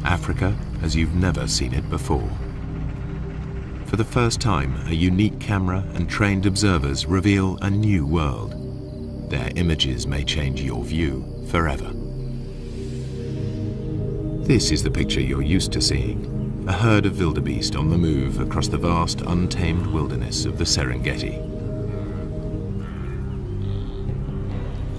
Africa as you've never seen it before. For the first time, a unique camera and trained observers reveal a new world. Their images may change your view forever. This is the picture you're used to seeing, a herd of wildebeest on the move across the vast, untamed wilderness of the Serengeti.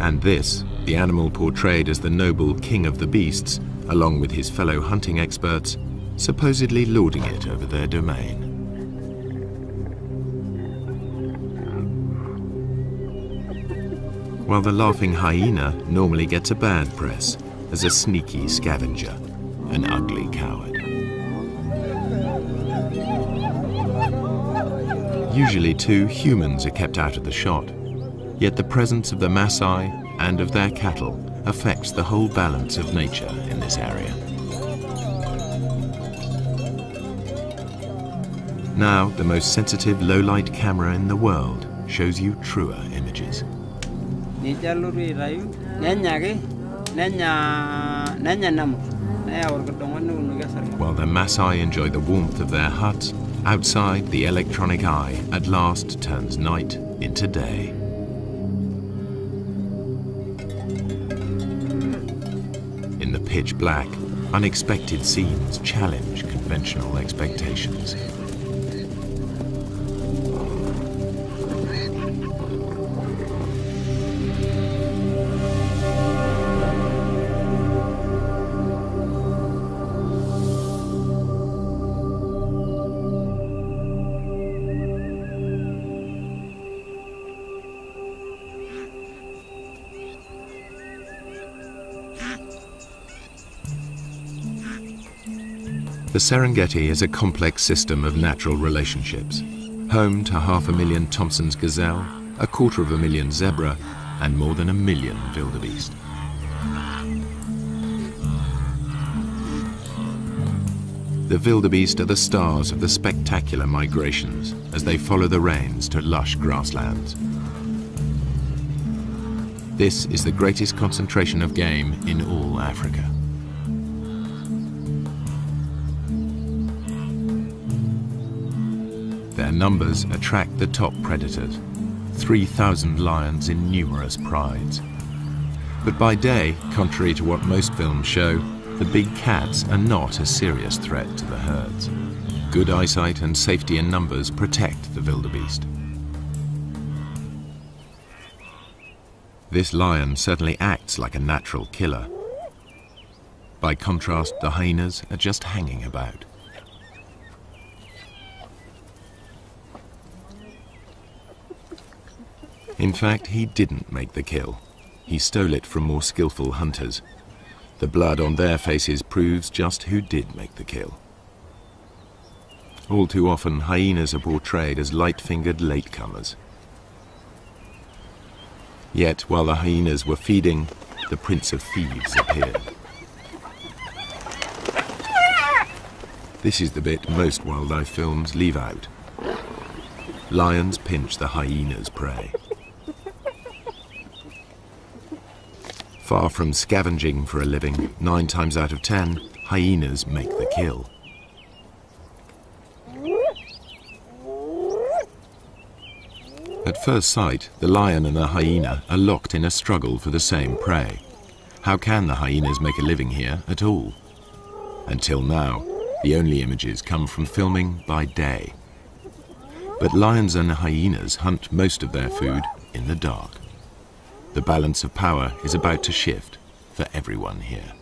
And this, the animal portrayed as the noble king of the beasts, along with his fellow hunting experts, supposedly lording it over their domain. While the laughing hyena normally gets a bad press as a sneaky scavenger, an ugly coward. Usually too, humans are kept out of the shot, yet the presence of the Maasai and of their cattle affects the whole balance of nature in this area. Now, the most sensitive low-light camera in the world shows you truer images. While the Maasai enjoy the warmth of their huts, outside the electronic eye at last turns night into day. In the pitch black, unexpected scenes challenge conventional expectations. The Serengeti is a complex system of natural relationships, home to 500,000 Thompson's gazelle, 250,000 zebra, and more than 1 million wildebeest. The wildebeest are the stars of the spectacular migrations as they follow the rains to lush grasslands. This is the greatest concentration of game in all Africa. Their numbers attract the top predators, 3,000 lions in numerous prides. But by day, contrary to what most films show, the big cats are not a serious threat to the herds. Good eyesight and safety in numbers protect the wildebeest. This lion certainly acts like a natural killer. By contrast, the hyenas are just hanging about. In fact, he didn't make the kill. He stole it from more skillful hunters. The blood on their faces proves just who did make the kill. All too often, hyenas are portrayed as light-fingered latecomers. Yet, while the hyenas were feeding, the Prince of Thieves appeared. This is the bit most wildlife films leave out. Lions pinch the hyena's prey. Far from scavenging for a living, 9 times out of 10, hyenas make the kill. At first sight, the lion and the hyena are locked in a struggle for the same prey. How can the hyenas make a living here at all? Until now, the only images come from filming by day. But lions and hyenas hunt most of their food in the dark. The balance of power is about to shift for everyone here.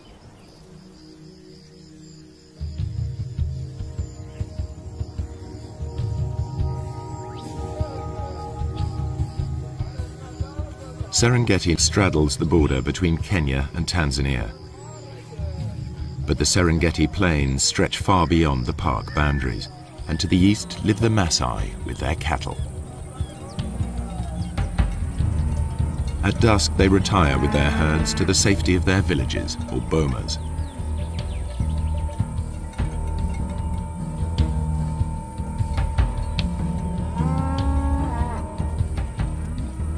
Serengeti straddles the border between Kenya and Tanzania. But the Serengeti plains stretch far beyond the park boundaries, and to the east live the Maasai with their cattle. At dusk, they retire with their herds to the safety of their villages, or bomas.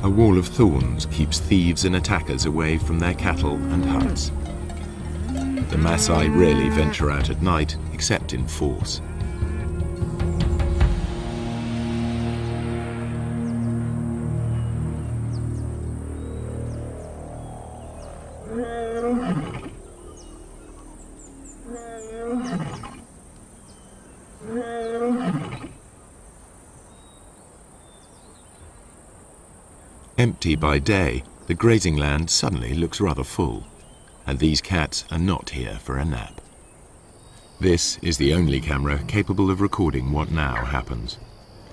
A wall of thorns keeps thieves and attackers away from their cattle and huts. The Maasai rarely venture out at night, except in force. Empty by day, the grazing land suddenly looks rather full, and these cats are not here for a nap. This is the only camera capable of recording what now happens.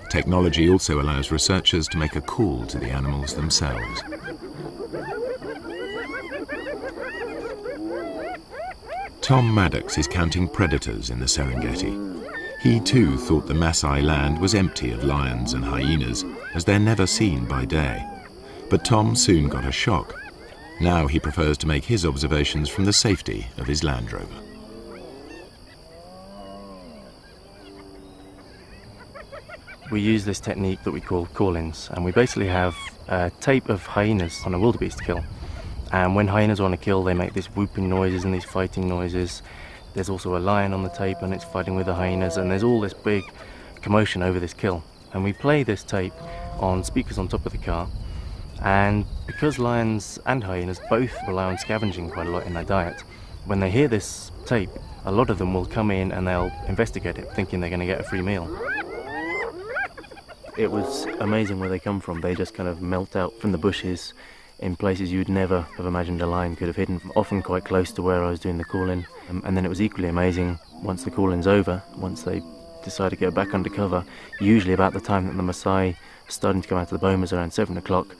Technology also allows researchers to make a call to the animals themselves. Tom Maddox is counting predators in the Serengeti. He too thought the Maasai land was empty of lions and hyenas, as they're never seen by day. But Tom soon got a shock. Now he prefers to make his observations from the safety of his Land Rover. We use this technique that we call call-ins, and we basically have a tape of hyenas on a wildebeest kill. And when hyenas are on a kill, they make these whooping noises and these fighting noises. There's also a lion on the tape and it's fighting with the hyenas, and there's all this big commotion over this kill. And we play this tape on speakers on top of the car. And because lions and hyenas both rely on scavenging quite a lot in their diet, when they hear this tape, a lot of them will come in and they'll investigate it, thinking they're going to get a free meal. It was amazing where they come from. They just kind of melt out from the bushes in places you'd never have imagined a lion could have hidden, often quite close to where I was doing the call-in. And then it was equally amazing once the call-in's over, once they decide to go back under cover, usually about the time that the Maasai are starting to come out of the bomas around 7 o'clock.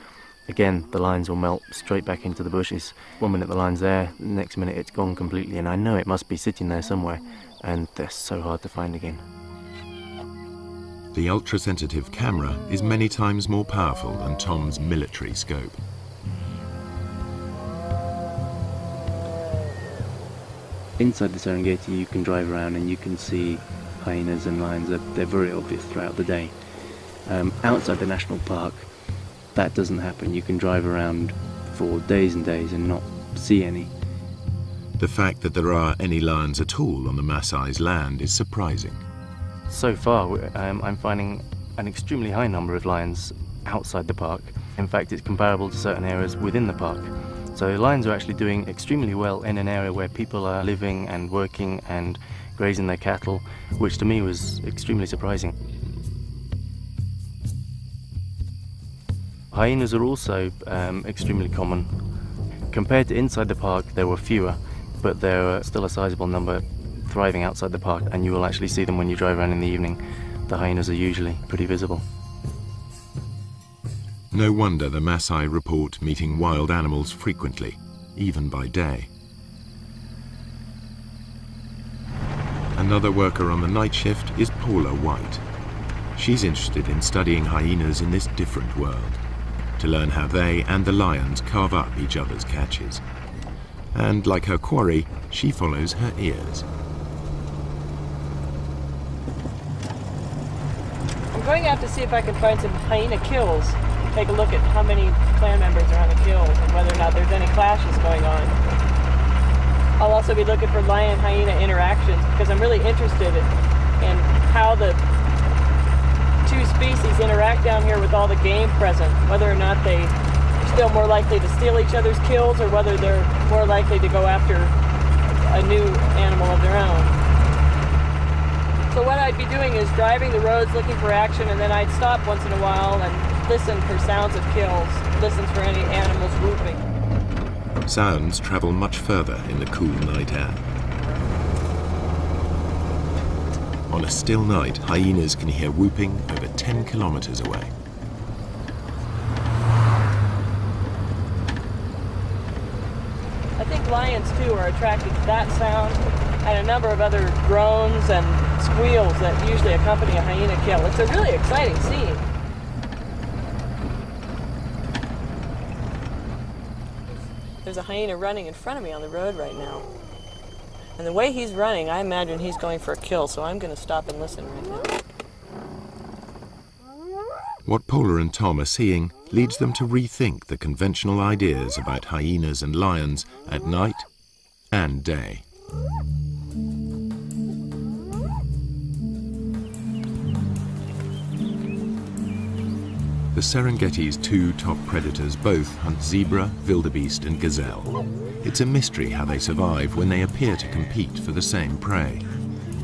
Again, the lions will melt straight back into the bushes. 1 minute the lion's there, the next minute it's gone completely, and I know it must be sitting there somewhere, and they're so hard to find again. The ultra-sensitive camera is many times more powerful than Tom's military scope. Inside the Serengeti you can drive around and you can see hyenas and lions. They're very obvious throughout the day. Outside the national park, that doesn't happen. You can drive around for days and days and not see any. The fact that there are any lions at all on the Maasai's land is surprising. So far, I'm finding an extremely high number of lions outside the park. In fact, it's comparable to certain areas within the park. So lions are actually doing extremely well in an area where people are living and working and grazing their cattle, which to me was extremely surprising. Hyenas are also extremely common. Compared to inside the park, there were fewer, but there are still a sizable number thriving outside the park, and you will actually see them when you drive around in the evening. The hyenas are usually pretty visible. No wonder the Maasai report meeting wild animals frequently, even by day. Another worker on the night shift is Paula White. She's interested in studying hyenas in this different world, to learn how they and the lions carve up each other's catches. And like her quarry, she follows her ears. I'm going out to see if I can find some hyena kills. Take a look at how many clan members are on the kills and whether or not there's any clashes going on. I'll also be looking for lion-hyena interactions because I'm really interested in how the two species interact down here with all the game present, whether or not they're still more likely to steal each other's kills or whether they're more likely to go after a new animal of their own. So what I'd be doing is driving the roads looking for action, and then I'd stop once in a while and listen for sounds of kills, listen for any animals whooping. Sounds travel much further in the cool night air. On a still night, hyenas can hear whooping over 10 kilometers away. I think lions too are attracted to that sound and a number of other groans and squeals that usually accompany a hyena kill. It's a really exciting scene. There's a hyena running in front of me on the road right now. And the way he's running, I imagine he's going for a kill, so I'm going to stop and listen right now. What Paula and Tom are seeing leads them to rethink the conventional ideas about hyenas and lions at night and day. The Serengeti's two top predators both hunt zebra, wildebeest and gazelle. It's a mystery how they survive when they appear to compete for the same prey.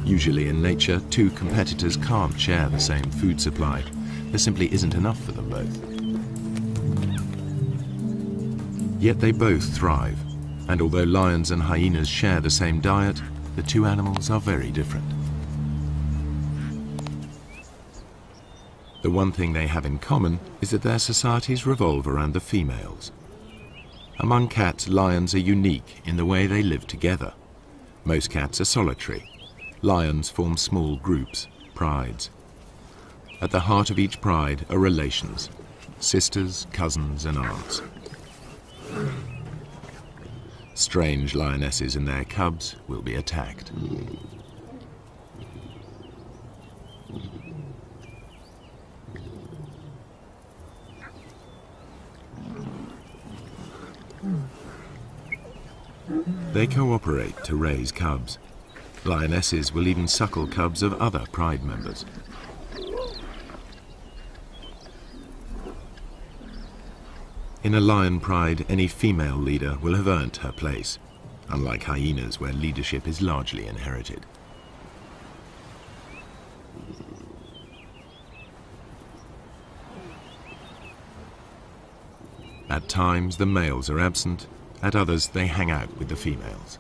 Usually in nature, two competitors can't share the same food supply. There simply isn't enough for them both. Yet they both thrive, and although lions and hyenas share the same diet, the two animals are very different. The one thing they have in common is that their societies revolve around the females. Among cats, lions are unique in the way they live together. Most cats are solitary. Lions form small groups, prides. At the heart of each pride are relations, sisters, cousins and aunts. Strange lionesses and their cubs will be attacked. They cooperate to raise cubs. Lionesses will even suckle cubs of other pride members. In a lion pride, any female leader will have earned her place, unlike hyenas where leadership is largely inherited. At times, the males are absent. At others, they hang out with the females.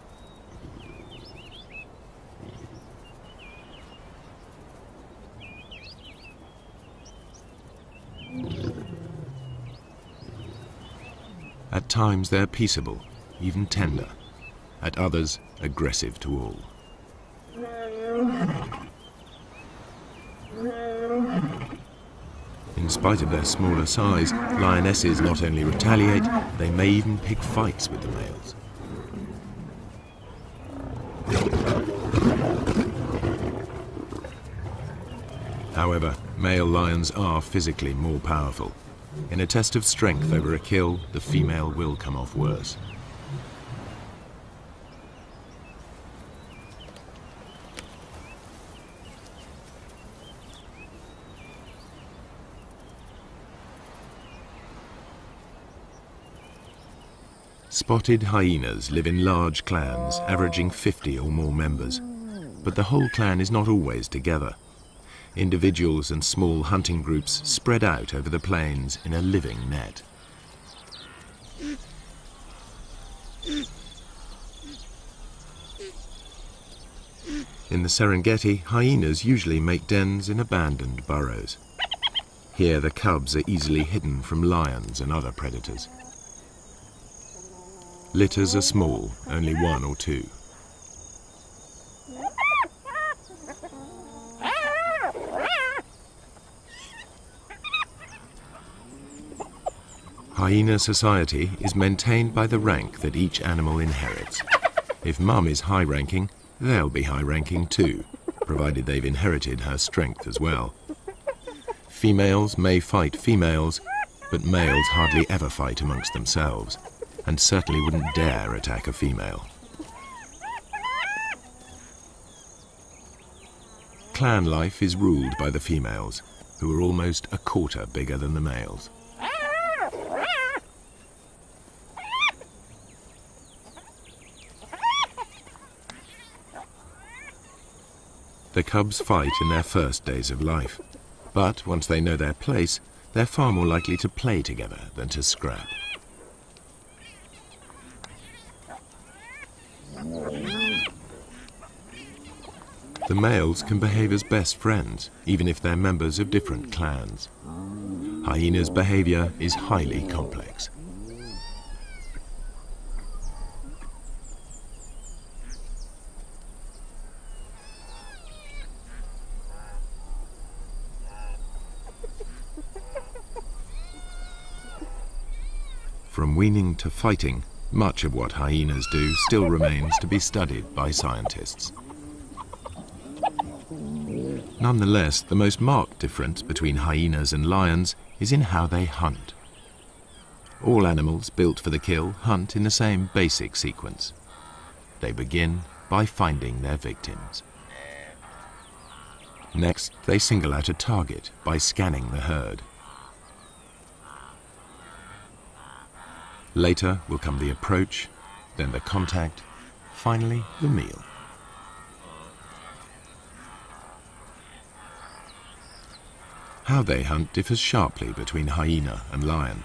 At times, they're peaceable, even tender. At others, aggressive to all. In spite of their smaller size, lionesses not only retaliate, they may even pick fights with the males. However, male lions are physically more powerful. In a test of strength over a kill, the female will come off worse. Spotted hyenas live in large clans, averaging 50 or more members. But the whole clan is not always together. Individuals and small hunting groups spread out over the plains in a living net. In the Serengeti, hyenas usually make dens in abandoned burrows. Here the cubs are easily hidden from lions and other predators. Litters are small, only one or two. Hyena society is maintained by the rank that each animal inherits. If mum is high-ranking, they'll be high-ranking too, provided they've inherited her strength as well. Females may fight females, but males hardly ever fight amongst themselves, and certainly wouldn't dare attack a female. Clan life is ruled by the females, who are almost a quarter bigger than the males. The cubs fight in their first days of life, but once they know their place, they're far more likely to play together than to scrap. The males can behave as best friends, even if they're members of different clans. Hyenas' behavior is highly complex. From weaning to fighting, much of what hyenas do still remains to be studied by scientists. Nonetheless, the most marked difference between hyenas and lions is in how they hunt. All animals built for the kill hunt in the same basic sequence. They begin by finding their victims. Next, they single out a target by scanning the herd. Later will come the approach, then the contact, finally the meal. How they hunt differs sharply between hyena and lion.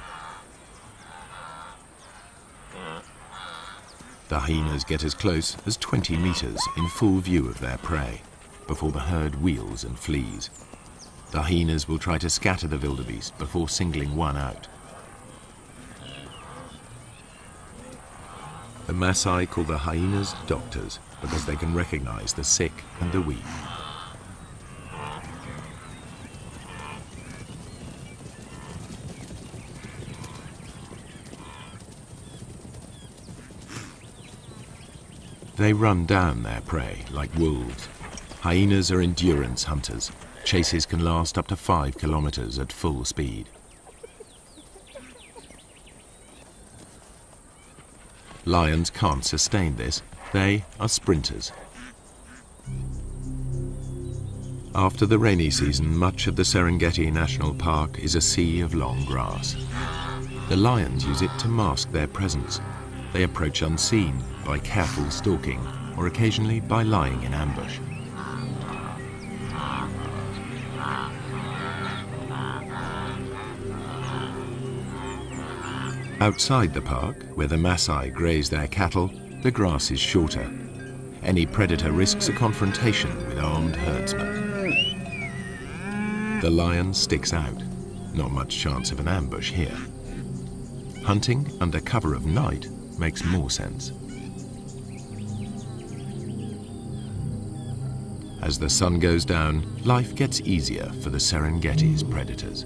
The hyenas get as close as 20 meters in full view of their prey before the herd wheels and flees. The hyenas will try to scatter the wildebeest before singling one out. The Maasai call the hyenas doctors because they can recognize the sick and the weak. They run down their prey like wolves. Hyenas are endurance hunters. Chases can last up to 5 kilometers at full speed. Lions can't sustain this. They are sprinters. After the rainy season, much of the Serengeti National Park is a sea of long grass. The lions use it to mask their presence. They approach unseen by careful stalking or occasionally by lying in ambush. Outside the park, where the Maasai graze their cattle, the grass is shorter. Any predator risks a confrontation with armed herdsmen. The lion sticks out. Not much chance of an ambush here. Hunting under cover of night makes more sense. As the sun goes down, life gets easier for the Serengeti's predators.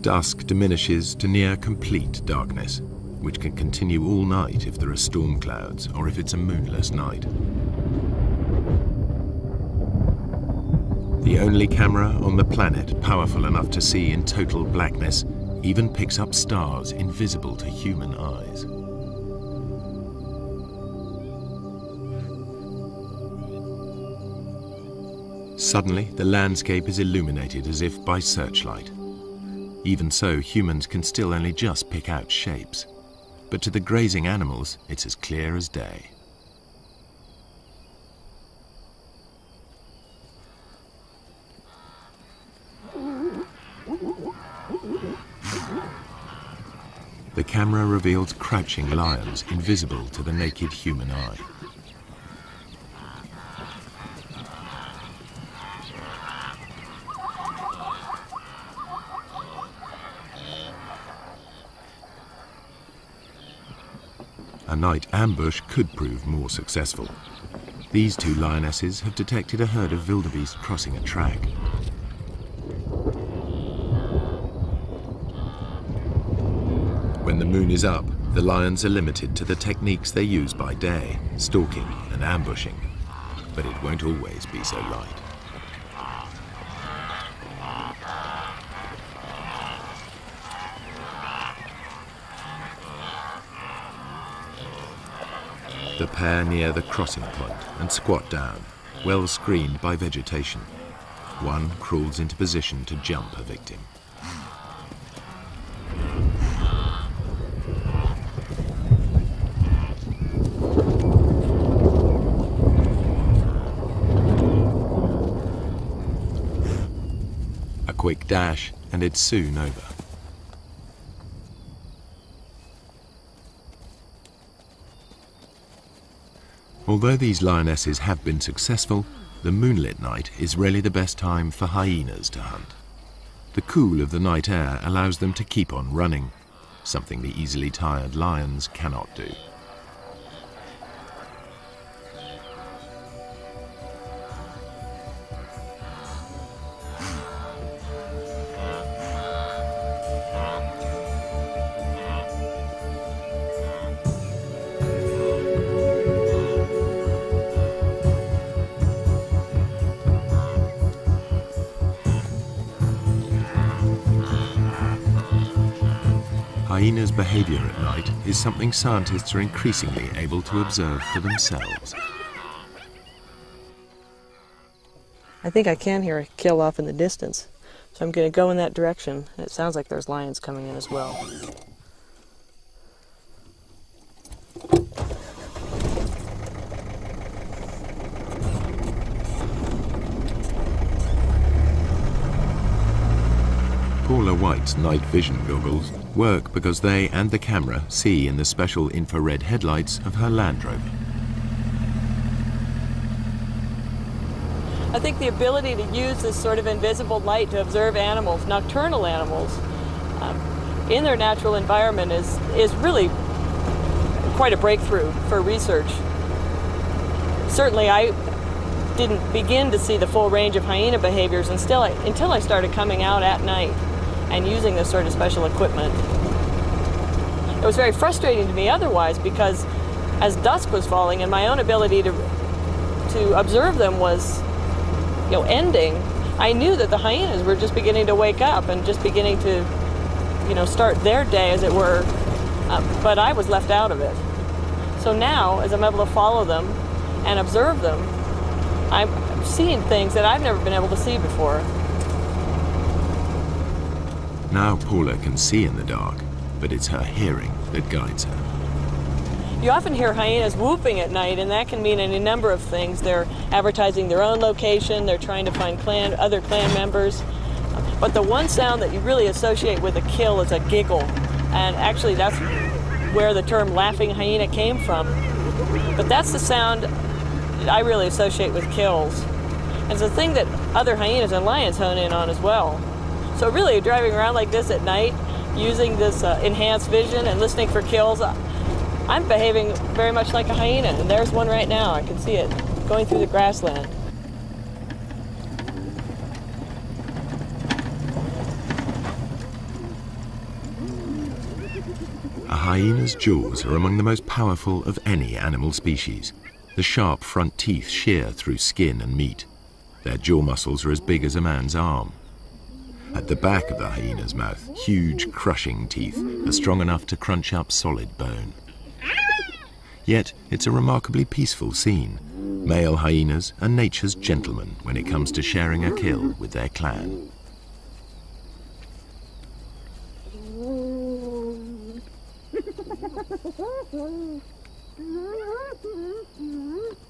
Dusk diminishes to near complete darkness, which can continue all night if there are storm clouds or if it's a moonless night. The only camera on the planet powerful enough to see in total blackness even picks up stars invisible to human eyes. Suddenly, the landscape is illuminated as if by searchlight. Even so, humans can still only just pick out shapes. But to the grazing animals, it's as clear as day. The camera reveals crouching lions invisible to the naked human eye. A night ambush could prove more successful. These two lionesses have detected a herd of wildebeest crossing a track. When the moon is up, the lions are limited to the techniques they use by day, stalking and ambushing. But it won't always be so light. The pair near the crossing point and squat down, well screened by vegetation. One crawls into position to jump a victim. A quick dash and it's soon over. Although these lionesses have been successful, the moonlit night is really the best time for hyenas to hunt. The cool of the night air allows them to keep on running, something the easily tired lions cannot do. hyena's behavior at night is something scientists are increasingly able to observe for themselves. I think I can hear a kill off in the distance, so I'm going to go in that direction. It sounds like there's lions coming in as well. Paula White's night vision goggles work because they and the camera see in the special infrared headlights of her Land Rover. I think the ability to use this sort of invisible light to observe animals, nocturnal animals, in their natural environment is really quite a breakthrough for research. Certainly I didn't begin to see the full range of hyena behaviors until I started coming out at night and using this sort of special equipment. It was very frustrating to me otherwise, because as dusk was falling and my own ability to observe them was, ending, I knew that the hyenas were just beginning to wake up and just beginning to, start their day, as it were, but I was left out of it. So now, as I'm able to follow them and observe them, I'm seeing things that I've never been able to see before. Now Paula can see in the dark, but it's her hearing that guides her. You often hear hyenas whooping at night, and that can mean any number of things. They're advertising their own location, they're trying to find other clan members. But the one sound that you really associate with a kill is a giggle. And actually that's where the term laughing hyena came from. But that's the sound that I really associate with kills. And it's a thing that other hyenas and lions hone in on as well. So really, driving around like this at night, using this enhanced vision and listening for kills, I'm behaving very much like a hyena. And there's one right now. I can see it going through the grassland. A hyena's jaws are among the most powerful of any animal species. The sharp front teeth shear through skin and meat. Their jaw muscles are as big as a man's arm. At the back of the hyena's mouth, huge crushing teeth are strong enough to crunch up solid bone. Yet it's a remarkably peaceful scene. Male hyenas are nature's gentlemen when it comes to sharing a kill with their clan.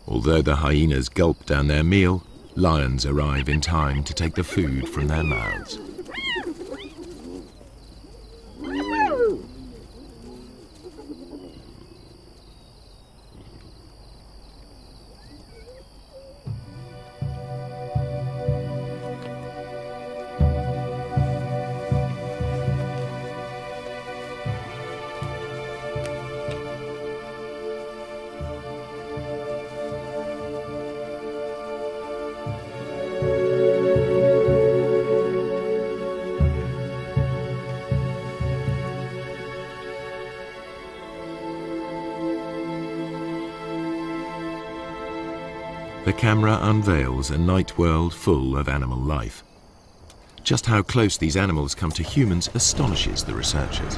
Although the hyenas gulp down their meal, lions arrive in time to take the food from their mouths. The camera unveils a night world full of animal life. Just how close these animals come to humans astonishes the researchers.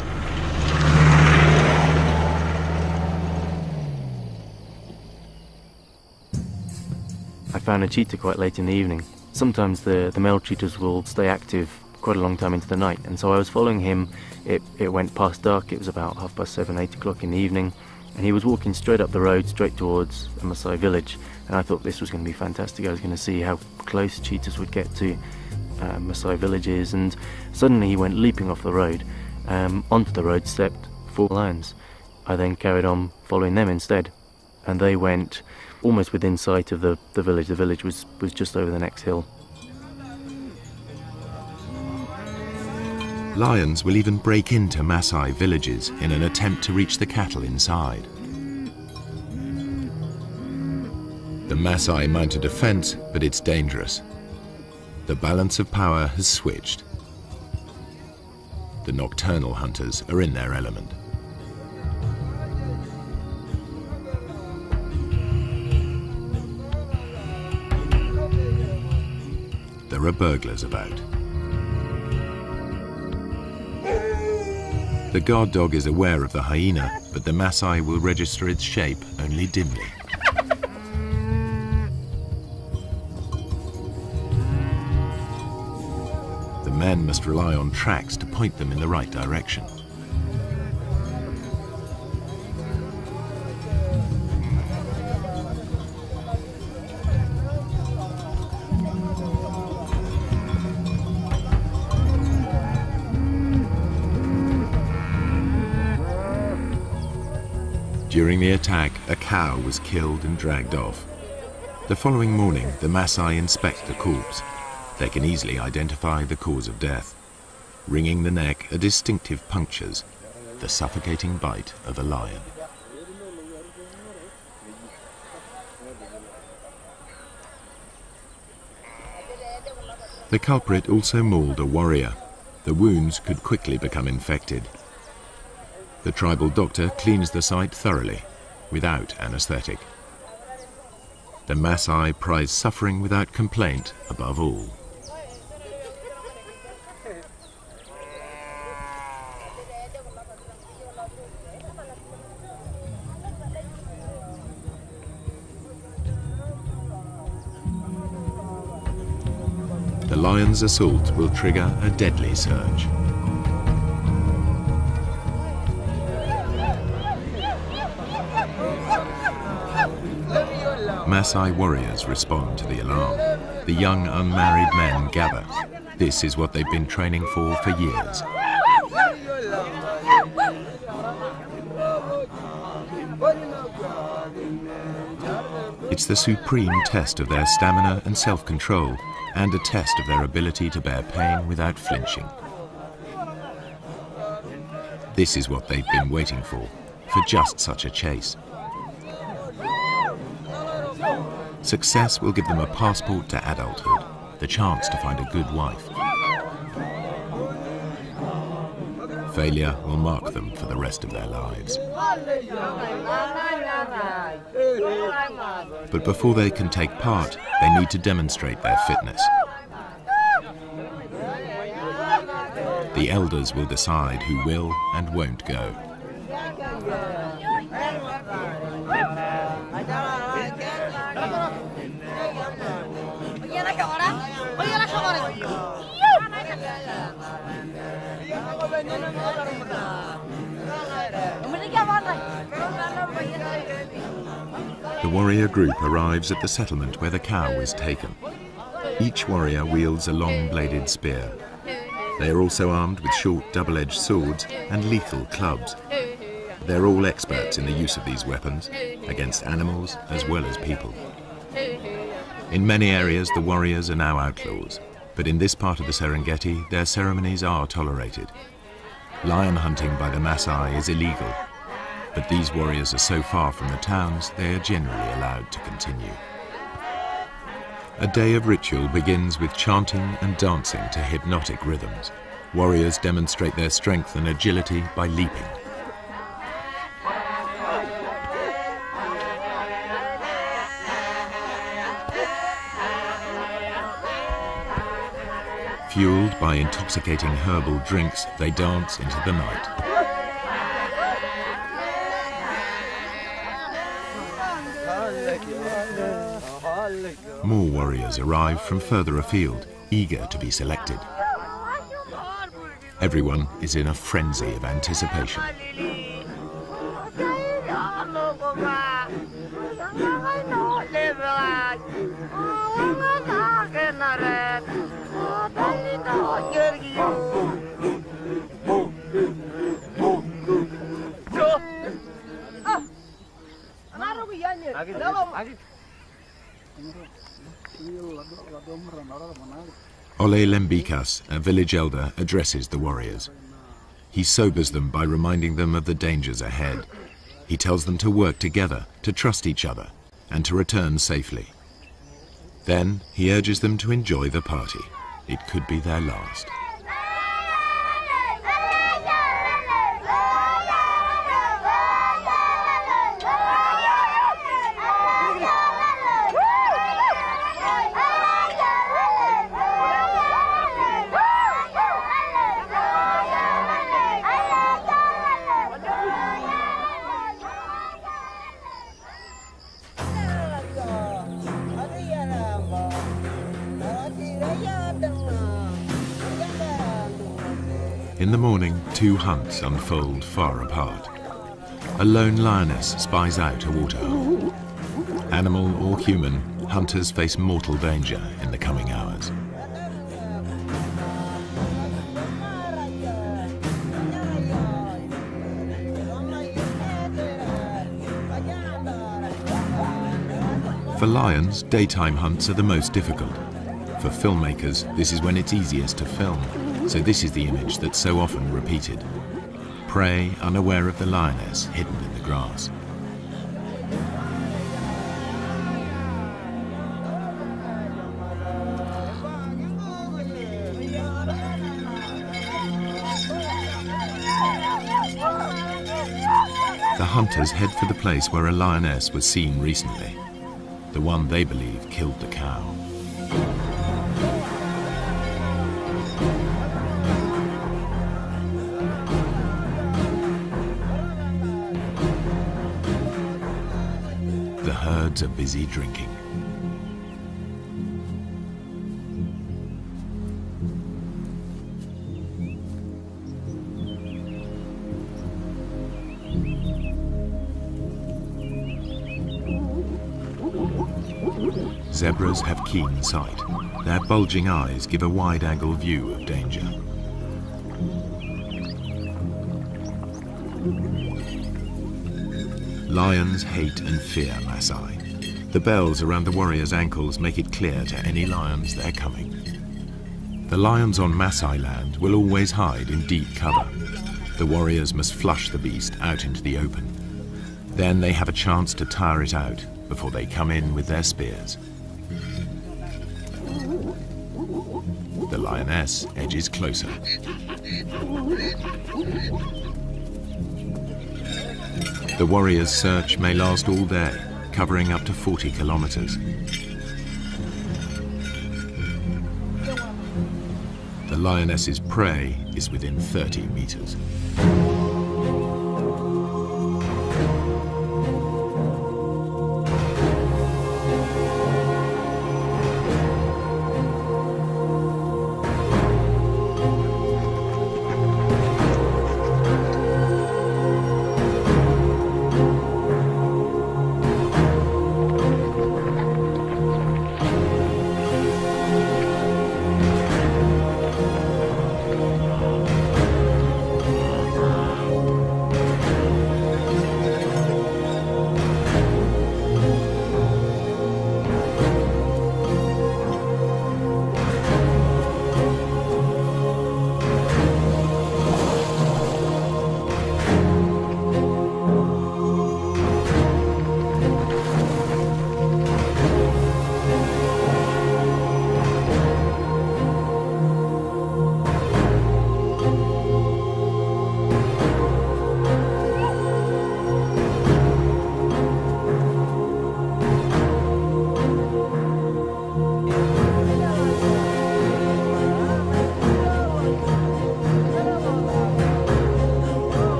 I found a cheetah quite late in the evening. Sometimes the male cheetahs will stay active quite a long time into the night, and so I was following him. It went past dark. It was about 7:30, 8 o'clock in the evening, and he was walking straight up the road, straight towards a Maasai village. And I thought this was going to be fantastic. I was going to see how close cheetahs would get to Maasai villages, and suddenly he went leaping off the road. Onto the road stepped 4 lions. I then carried on following them instead, and they went almost within sight of the village. The village was just over the next hill. Lions will even break into Maasai villages in an attempt to reach the cattle inside. The Maasai mount a defense, but it's dangerous. The balance of power has switched. The nocturnal hunters are in their element. There are burglars about. The guard dog is aware of the hyena, but the Maasai will register its shape only dimly. The men must rely on tracks to point them in the right direction. During the attack, a cow was killed and dragged off. The following morning, the Maasai inspect the corpse. They can easily identify the cause of death. Wringing the neck are distinctive punctures, the suffocating bite of a lion. The culprit also mauled a warrior. The wounds could quickly become infected. The tribal doctor cleans the site thoroughly, without anesthetic. The Maasai prize suffering without complaint above all. The lion's assault will trigger a deadly surge. Maasai warriors respond to the alarm. The young unmarried men gather. This is what they've been training for years. It's the supreme test of their stamina and self-control, and a test of their ability to bear pain without flinching. This is what they've been waiting for just such a chase. Success will give them a passport to adulthood, the chance to find a good wife. Failure will mark them for the rest of their lives. But before they can take part, they need to demonstrate their fitness. The elders will decide who will and won't go. The warrior group arrives at the settlement where the cow was taken. Each warrior wields a long-bladed spear. They are also armed with short double-edged swords and lethal clubs. They're all experts in the use of these weapons, against animals as well as people. In many areas, the warriors are now outlaws, but in this part of the Serengeti, their ceremonies are tolerated. Lion hunting by the Maasai is illegal, but these warriors are so far from the towns, they are generally allowed to continue. A day of ritual begins with chanting and dancing to hypnotic rhythms. Warriors demonstrate their strength and agility by leaping. Fueled by intoxicating herbal drinks, they dance into the night. More warriors arrive from further afield, eager to be selected. Everyone is in a frenzy of anticipation. Ole Lembikas, a village elder, addresses the warriors. He sobers them by reminding them of the dangers ahead. He tells them to work together, to trust each other, and to return safely. Then he urges them to enjoy the party. It could be their last. In the morning, two hunts unfold far apart. A lone lioness spies out a waterhole. Animal or human, hunters face mortal danger in the coming hours. For lions, daytime hunts are the most difficult. For filmmakers, this is when it's easiest to film, so this is the image that's so often repeated. Prey unaware of the lioness hidden in the grass. The hunters head for the place where a lioness was seen recently, the one they believe killed the cow. The herds are busy drinking. Zebras have keen sight. Their bulging eyes give a wide-angle view of danger. Lions hate and fear Maasai. The bells around the warriors' ankles make it clear to any lions they're coming. The lions on Maasai land will always hide in deep cover. The warriors must flush the beast out into the open. Then they have a chance to tire it out before they come in with their spears. The lioness edges closer. The warriors' search may last all day, covering up to 40 kilometers. The lioness's prey is within 30 meters.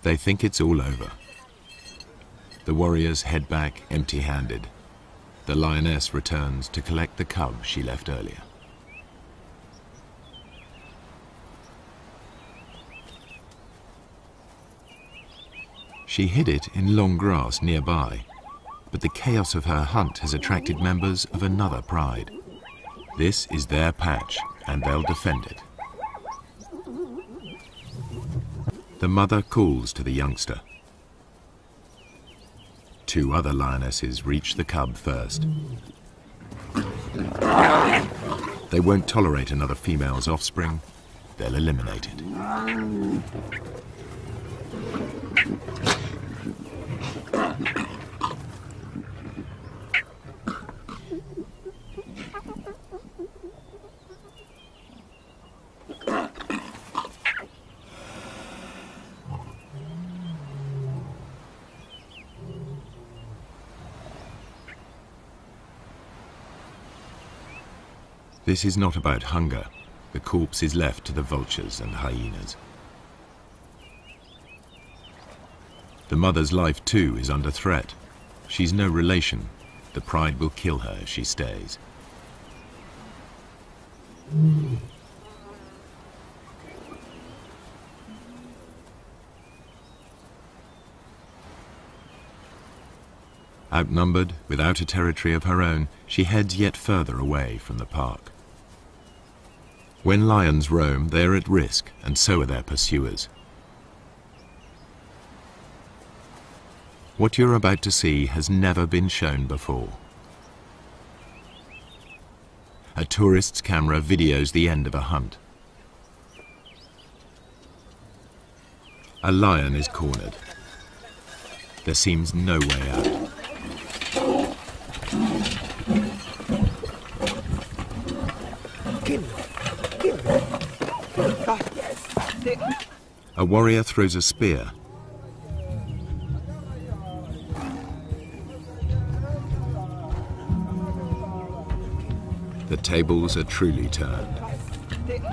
They think it's all over. The warriors head back empty-handed. The lioness returns to collect the cub she left earlier. She hid it in long grass nearby, but the chaos of her hunt has attracted members of another pride. This is their patch, and they'll defend it. The mother calls to the youngster. Two other lionesses reach the cub first. They won't tolerate another female's offspring. They'll eliminate it. This is not about hunger. The corpse is left to the vultures and hyenas. The mother's life too is under threat. She's no relation. The pride will kill her if she stays. Outnumbered, without a territory of her own, she heads yet further away from the park. When lions roam, they are at risk, and so are their pursuers. What you're about to see has never been shown before. A tourist's camera videos the end of a hunt. A lion is cornered. There seems no way out. A warrior throws a spear. The tables are truly turned.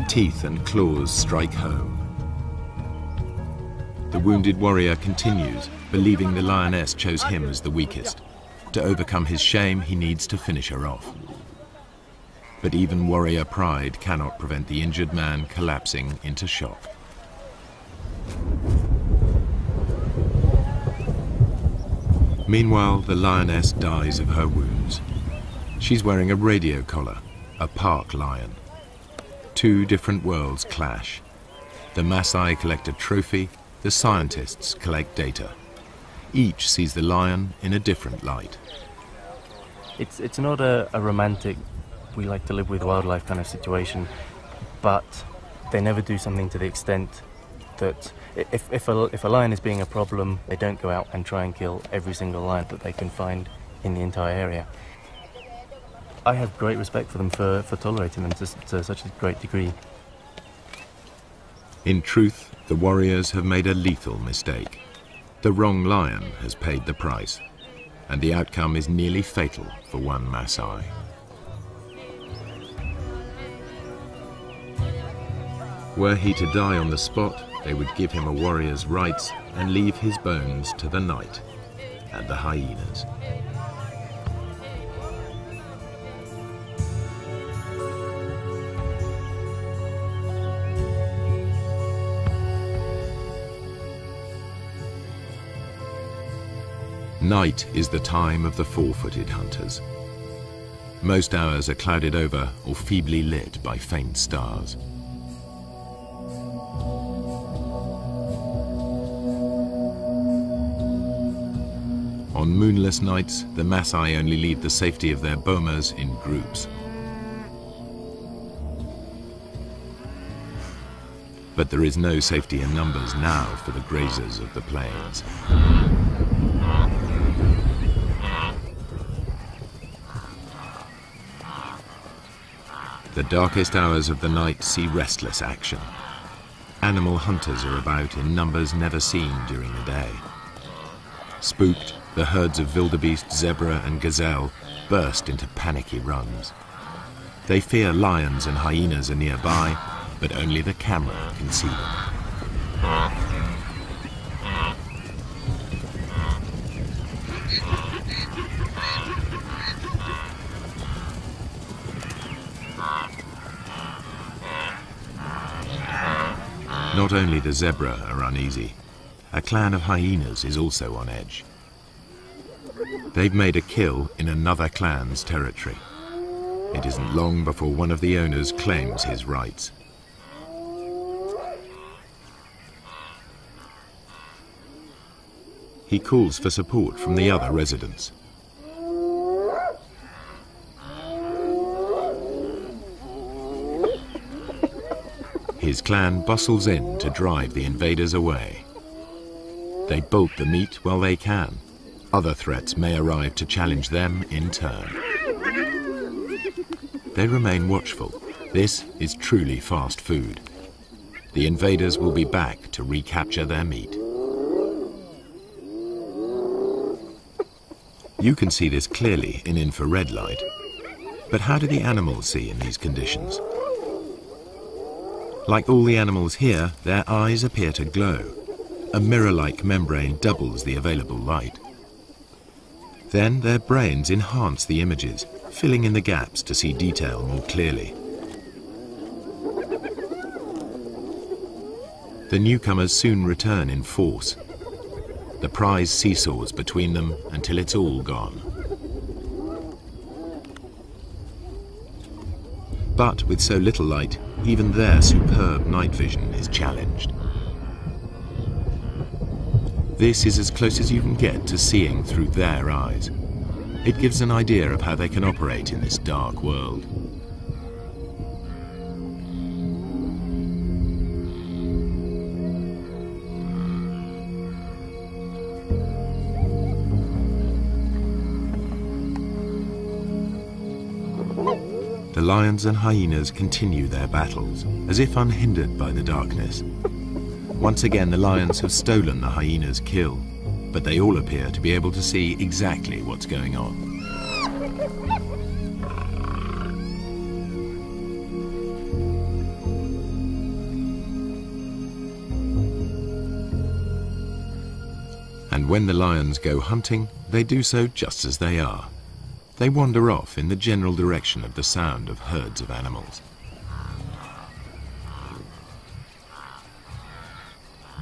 Teeth and claws strike home. The wounded warrior continues, believing the lioness chose him as the weakest. To overcome his shame, he needs to finish her off. But even warrior pride cannot prevent the injured man collapsing into shock. Meanwhile, the lioness dies of her wounds. She's wearing a radio collar, a park lion. Two different worlds clash. The Maasai collect a trophy, the scientists collect data. Each sees the lion in a different light. It's not a romantic, we like to live with wildlife kind of situation, but they never do something to the extent that if a lion is being a problem, they don't go out and try and kill every single lion that they can find in the entire area. I have great respect for them for tolerating them to such a great degree. In truth, the warriors have made a lethal mistake. The wrong lion has paid the price, and the outcome is nearly fatal for one Maasai. Were he to die on the spot, they would give him a warrior's rights and leave his bones to the night and the hyenas. Night is the time of the four-footed hunters. Most hours are clouded over or feebly lit by faint stars. On moonless nights, the Maasai only leave the safety of their bomas in groups. But there is no safety in numbers now for the grazers of the plains. The darkest hours of the night see restless action. Animal hunters are about in numbers never seen during the day. Spooked, the herds of wildebeest, zebra and gazelle burst into panicky runs. They fear lions and hyenas are nearby, but only the camera can see them. Not only the zebra are uneasy, a clan of hyenas is also on edge. They've made a kill in another clan's territory. It isn't long before one of the owners claims his rights. He calls for support from the other residents. His clan bustles in to drive the invaders away. They bolt the meat while they can. Other threats may arrive to challenge them in turn. They remain watchful. This is truly fast food. The invaders will be back to recapture their meat. You can see this clearly in infrared light. But how do the animals see in these conditions? Like all the animals here, their eyes appear to glow. A mirror-like membrane doubles the available light. Then their brains enhance the images, filling in the gaps to see detail more clearly. The newcomers soon return in force. The prize seesaws between them until it's all gone. But with so little light, even their superb night vision is challenged. This is as close as you can get to seeing through their eyes. It gives an idea of how they can operate in this dark world. The lions and hyenas continue their battles, as if unhindered by the darkness. Once again, the lions have stolen the hyena's kill, but they all appear to be able to see exactly what's going on. And when the lions go hunting, they do so just as they are. They wander off in the general direction of the sound of herds of animals.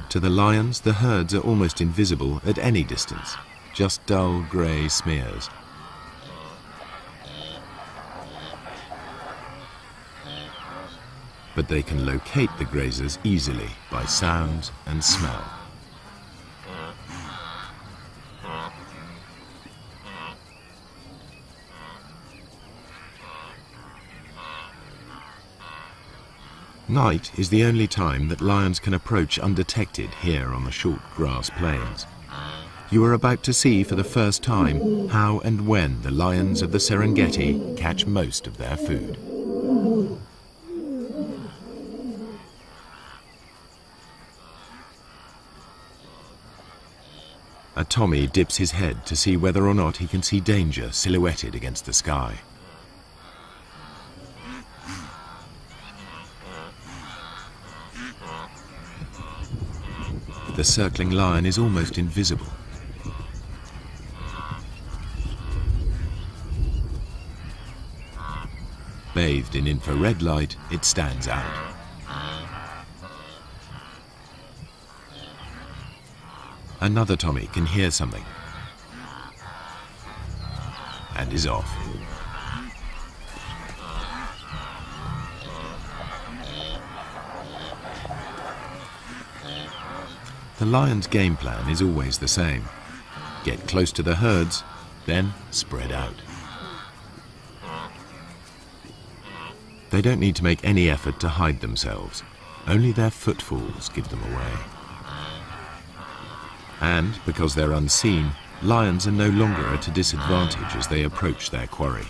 To the lions, the herds are almost invisible at any distance, just dull grey smears. But they can locate the grazers easily by sound and smell. Night is the only time that lions can approach undetected here on the short grass plains. You are about to see for the first time how and when the lions of the Serengeti catch most of their food. A Tommy dips his head to see whether or not he can see danger silhouetted against the sky. The circling lion is almost invisible. Bathed in infrared light, it stands out. Another Tommy can hear something and is off. The lion's game plan is always the same. Get close to the herds, then spread out. They don't need to make any effort to hide themselves. Only their footfalls give them away. And because they're unseen, lions are no longer at a disadvantage as they approach their quarry.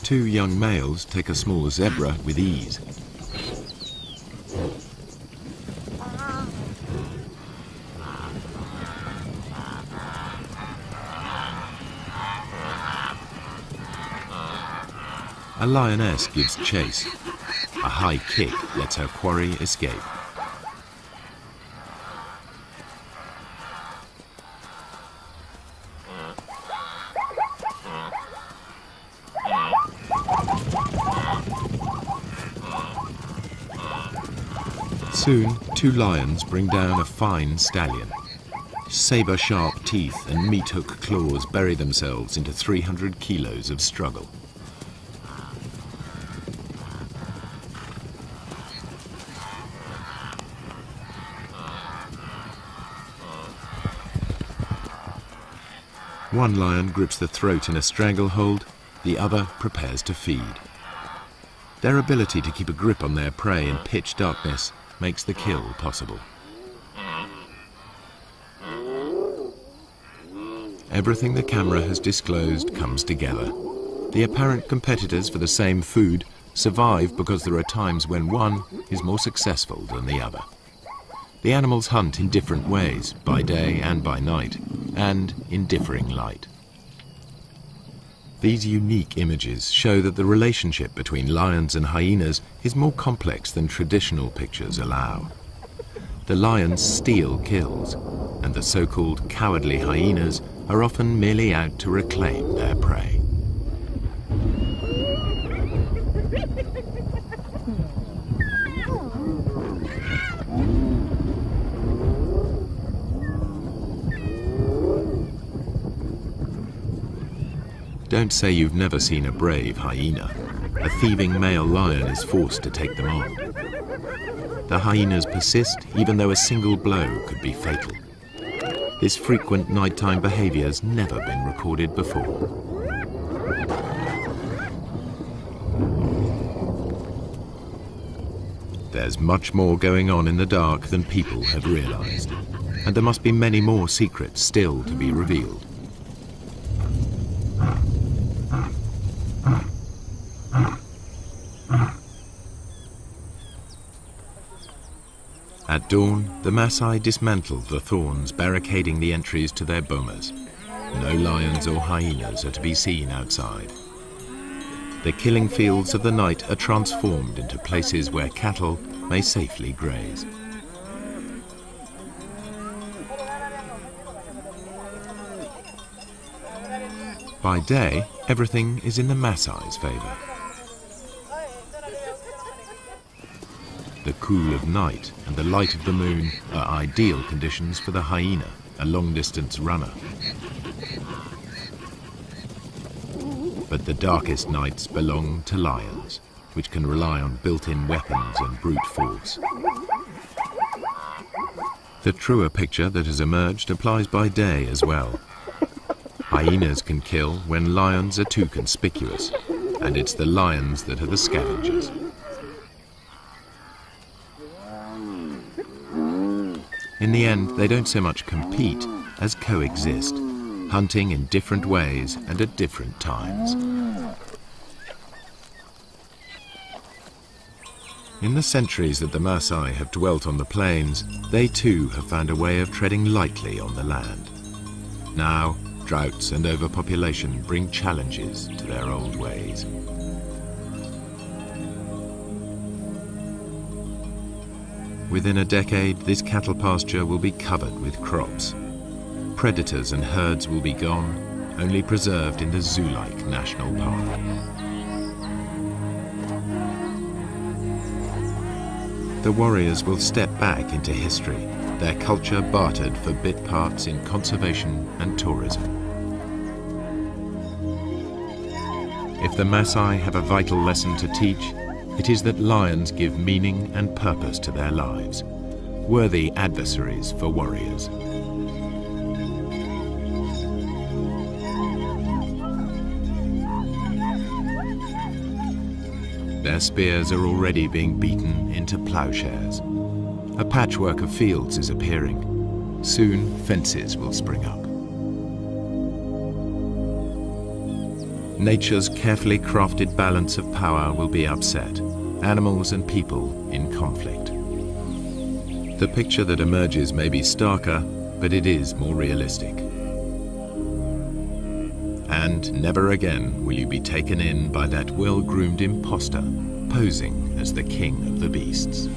Two young males take a small zebra with ease. A lioness gives chase. A high kick lets her quarry escape. Soon, two lions bring down a fine stallion. Saber-sharp teeth and meat-hook claws bury themselves into 300 kilos of struggle. One lion grips the throat in a stranglehold, the other prepares to feed. Their ability to keep a grip on their prey in pitch darkness makes the kill possible. Everything the camera has disclosed comes together. The apparent competitors for the same food survive because there are times when one is more successful than the other. The animals hunt in different ways, by day and by night, and in differing light. These unique images show that the relationship between lions and hyenas is more complex than traditional pictures allow. The lions steal kills, and the so-called cowardly hyenas are often merely out to reclaim their prey. Don't say you've never seen a brave hyena. A thieving male lion is forced to take them on. The hyenas persist even though a single blow could be fatal. This frequent nighttime behavior has never been recorded before. There's much more going on in the dark than people have realized, and there must be many more secrets still to be revealed. At dawn, the Maasai dismantled the thorns barricading the entries to their bomas. No lions or hyenas are to be seen outside. The killing fields of the night are transformed into places where cattle may safely graze. By day, everything is in the Maasai's favor. The cool of night and the light of the moon are ideal conditions for the hyena, a long-distance runner. But the darkest nights belong to lions, which can rely on built-in weapons and brute force. The truer picture that has emerged applies by day as well. Hyenas can kill when lions are too conspicuous, and it's the lions that are the scavengers. In the end, they don't so much compete as coexist, hunting in different ways and at different times. In the centuries that the Maasai have dwelt on the plains, they too have found a way of treading lightly on the land. Now, droughts and overpopulation bring challenges to their old ways. Within a decade, this cattle pasture will be covered with crops. Predators and herds will be gone, only preserved in the zoo-like national park. The warriors will step back into history, their culture bartered for bit parts in conservation and tourism. If the Maasai have a vital lesson to teach, it is that lions give meaning and purpose to their lives, worthy adversaries for warriors. Their spears are already being beaten into plowshares. A patchwork of fields is appearing. Soon, fences will spring up. Nature's carefully crafted balance of power will be upset, animals and people in conflict. The picture that emerges may be starker, but it is more realistic. And never again will you be taken in by that well-groomed imposter posing as the king of the beasts.